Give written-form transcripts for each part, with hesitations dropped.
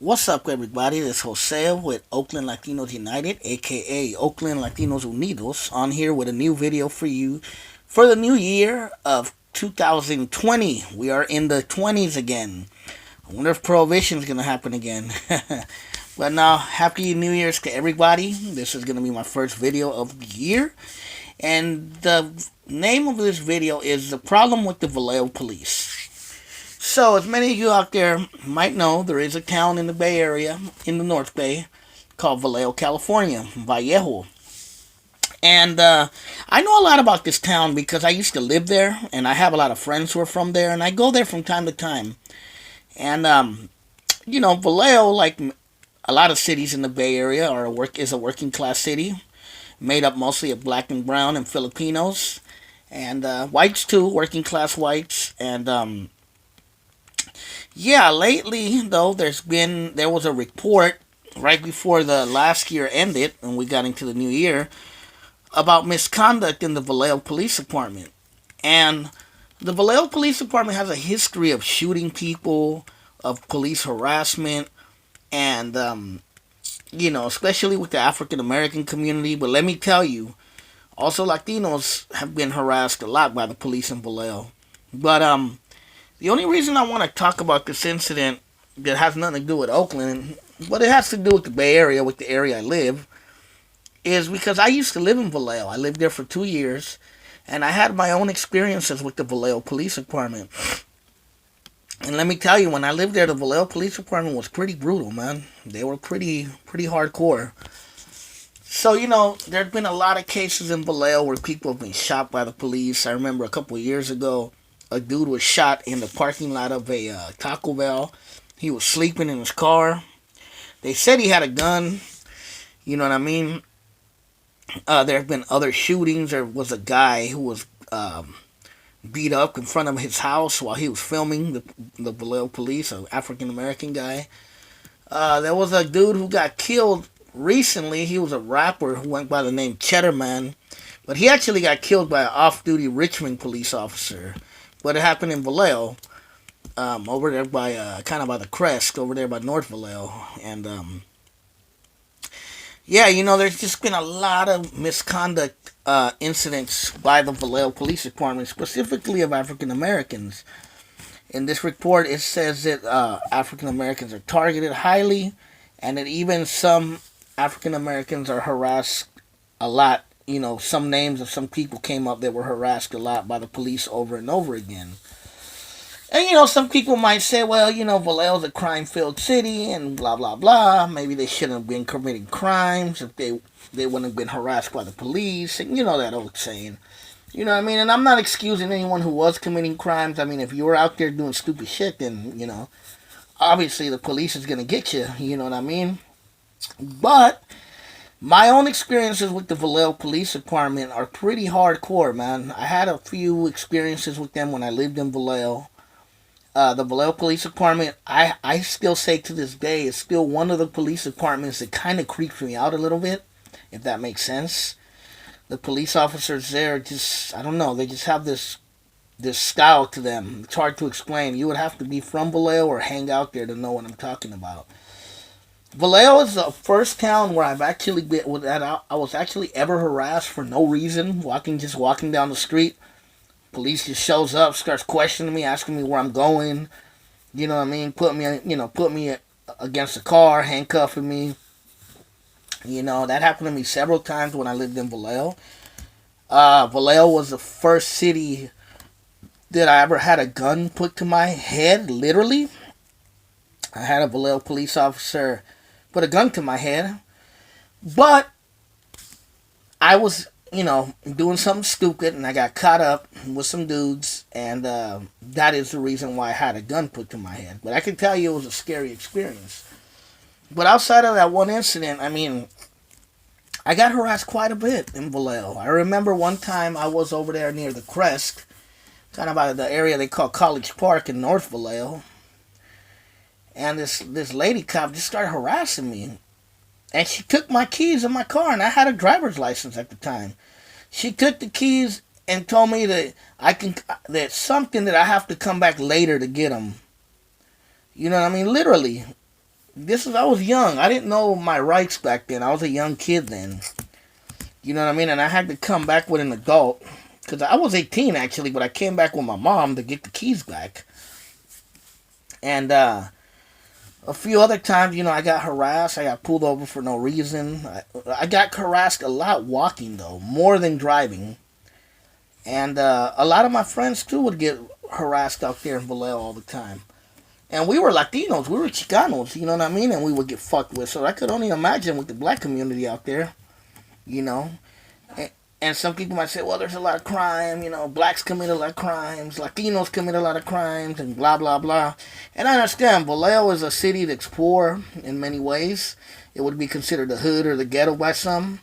What's up, everybody? This is Jose with Oakland Latinos United, aka Oakland Latinos Unidos, on here with a new video for you for the new year of 2020. We are in the 20s again. I wonder if prohibition is going to happen again. But now, Happy New Year's to everybody. This is going to be my first video of the year. And the name of this video is The Problem with the Vallejo Police. So, as many of you out there might know, there is a town in the Bay Area, in the North Bay, called Vallejo, California, Vallejo. And I know a lot about this town because I used to live there, and I have a lot of friends who are from there, and I go there from time to time. And Vallejo, like a lot of cities in the Bay Area, is a working class city, made up mostly of black and brown and Filipinos, and whites too, working class whites, and yeah, lately though there was a report right before the last year ended and we got into the new year about misconduct in the Vallejo Police Department. And the Vallejo Police Department has a history of shooting people, of police harassment, and especially with the African American community. But let me tell you, also Latinos have been harassed a lot by the police in Vallejo. But the only reason I want to talk about this incident that has nothing to do with Oakland, but it has to do with the Bay Area, with the area I live, is because I used to live in Vallejo. I lived there for 2 years, and I had my own experiences with the Vallejo Police Department. And let me tell you, when I lived there, the Vallejo Police Department was pretty brutal, man. They were pretty hardcore. So, there's been a lot of cases in Vallejo where people have been shot by the police. I remember a couple of years ago, a dude was shot in the parking lot of a Taco Bell. He was sleeping in his car. They said he had a gun. You know what I mean? There have been other shootings. There was a guy who was beat up in front of his house while he was filming the Vallejo police, an African American guy. There was a dude who got killed recently. He was a rapper who went by the name Cheddar Man, but he actually got killed by an off-duty Richmond police officer. But it happened in Vallejo, over there by kind of by the crest, over there by North Vallejo, and there's just been a lot of misconduct incidents by the Vallejo Police Department, specifically of African Americans. In this report, it says that African Americans are targeted highly, and that even some African Americans are harassed a lot. Some names of some people came up that were harassed a lot by the police over and over again. And, some people might say, well, Vallejo's a crime-filled city and blah, blah, blah. Maybe they shouldn't have been committing crimes if they wouldn't have been harassed by the police. And that old saying. You know what I mean? And I'm not excusing anyone who was committing crimes. I mean, if you were out there doing stupid shit, then, obviously the police is going to get you. You know what I mean? But my own experiences with the Vallejo Police Department are pretty hardcore, man. I had a few experiences with them when I lived in Vallejo. The Vallejo Police Department, I still say to this day, is still one of the police departments that kind of creeps me out a little bit, if that makes sense. The police officers there just, I don't know, they just have this style to them. It's hard to explain. You would have to be from Vallejo or hang out there to know what I'm talking about. Vallejo is the first town where I've actually been, I was actually ever harassed for no reason, just walking down the street. Police just shows up, starts questioning me, asking me where I'm going. You know what I mean? Put me against a car, handcuffing me. That happened to me several times when I lived in Vallejo. Vallejo was the first city that I ever had a gun put to my head, literally. I had a Vallejo police officer put a gun to my head. But I was, doing something stupid and I got caught up with some dudes. And that is the reason why I had a gun put to my head. But I can tell you it was a scary experience. But outside of that one incident, I mean, I got harassed quite a bit in Vallejo. I remember one time I was over there near the crest, kind of by the area they call College Park in North Vallejo. And this lady cop just started harassing me. And she took my keys in my car, and I had a driver's license at the time. She took the keys and told me that that's something that I have to come back later to get them. You know what I mean? Literally. I was young. I didn't know my rights back then. I was a young kid then. You know what I mean? And I had to come back with an adult because I was 18 actually, but I came back with my mom to get the keys back. And a few other times, I got harassed. I got pulled over for no reason. I got harassed a lot walking though, more than driving. And a lot of my friends too would get harassed out there in Vallejo all the time. And we were Latinos, we were Chicanos, you know what I mean? And we would get fucked with. So I could only imagine with the black community out there, you know. And some people might say, well, there's a lot of crime, blacks commit a lot of crimes, Latinos commit a lot of crimes, and blah, blah, blah. And I understand, Vallejo is a city that's poor in many ways. It would be considered the hood or the ghetto by some.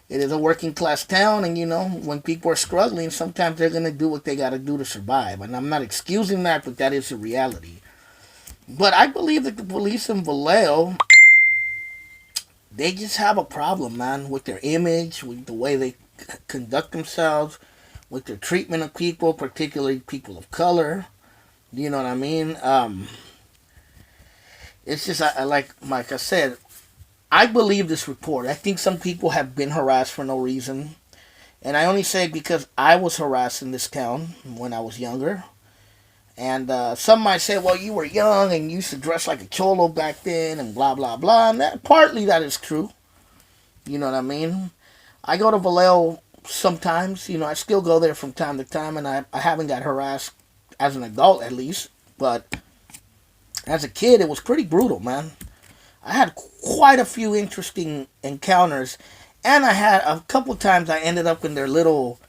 It is a working class town, and when people are struggling, sometimes they're going to do what they got to do to survive. And I'm not excusing that, but that is the reality. But I believe that the police in Vallejo, they just have a problem, man, with their image, with the way they conduct themselves, with their treatment of people, particularly people of color. You know what I mean? It's just like I said, I believe this report. I think some people have been harassed for no reason, and I only say it because I was harassed in this town when I was younger. And some might say, well, you were young and you used to dress like a cholo back then and blah, blah, blah. And partly that is true. You know what I mean? I go to Vallejo sometimes. I still go there from time to time. And I haven't got harassed as an adult, at least. But as a kid, it was pretty brutal, man. I had quite a few interesting encounters. And I had a couple times I ended up in their little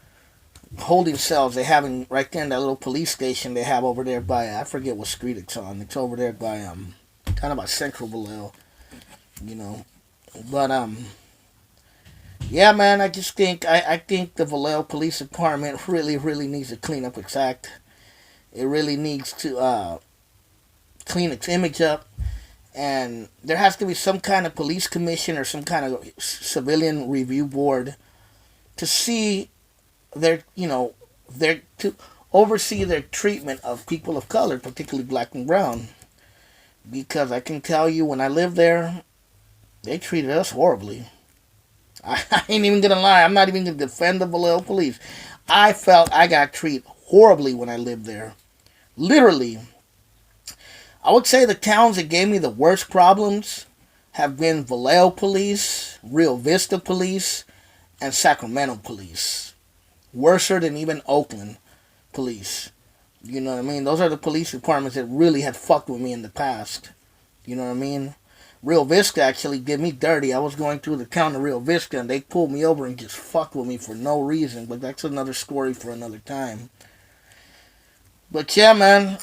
holding cells they have right there in that little police station they have over there by, I forget what street it's on. It's over there by kind of by Central Vallejo, you know. But yeah, man, I just think I think the Vallejo Police Department really needs to clean up its act. It really needs to clean its image up, and there has to be some kind of police commission or some kind of civilian review board to see their to oversee their treatment of people of color, particularly black and brown. Because I can tell you, when I lived there, they treated us horribly. I ain't even gonna lie. I'm not even gonna defend the Vallejo police. I felt I got treated horribly when I lived there. Literally, I would say the towns that gave me the worst problems have been Vallejo police, Rio Vista police, and Sacramento police. Worser than even Oakland police. You know what I mean? Those are the police departments that really had fucked with me in the past. You know what I mean? Rio Vista actually did me dirty. I was going through the town of Rio Vista and they pulled me over and just fucked with me for no reason. But that's another story for another time. But yeah, man.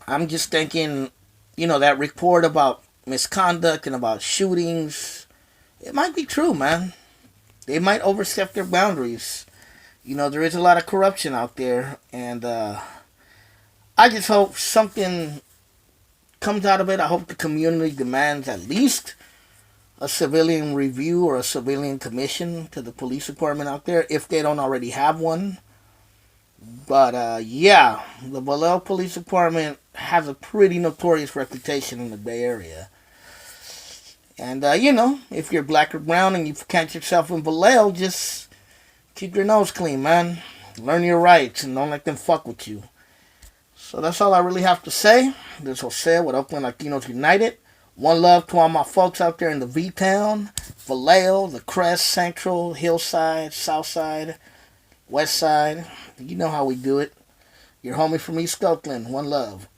I'm just thinking, that report about misconduct and about shootings, it might be true, man. They might overstep their boundaries. There is a lot of corruption out there, and I just hope something comes out of it. I hope the community demands at least a civilian review or a civilian commission to the police department out there, if they don't already have one. But yeah, the Vallejo Police Department has a pretty notorious reputation in the Bay Area. And, if you're black or brown and you catch yourself in Vallejo, just keep your nose clean, man. Learn your rights and don't let them fuck with you. So that's all I really have to say. This is Jose with Oakland Latinos United. One love to all my folks out there in the V-Town, Vallejo, the Crest, Central, Hillside, Southside, Westside. You know how we do it. Your homie from East Oakland. One love.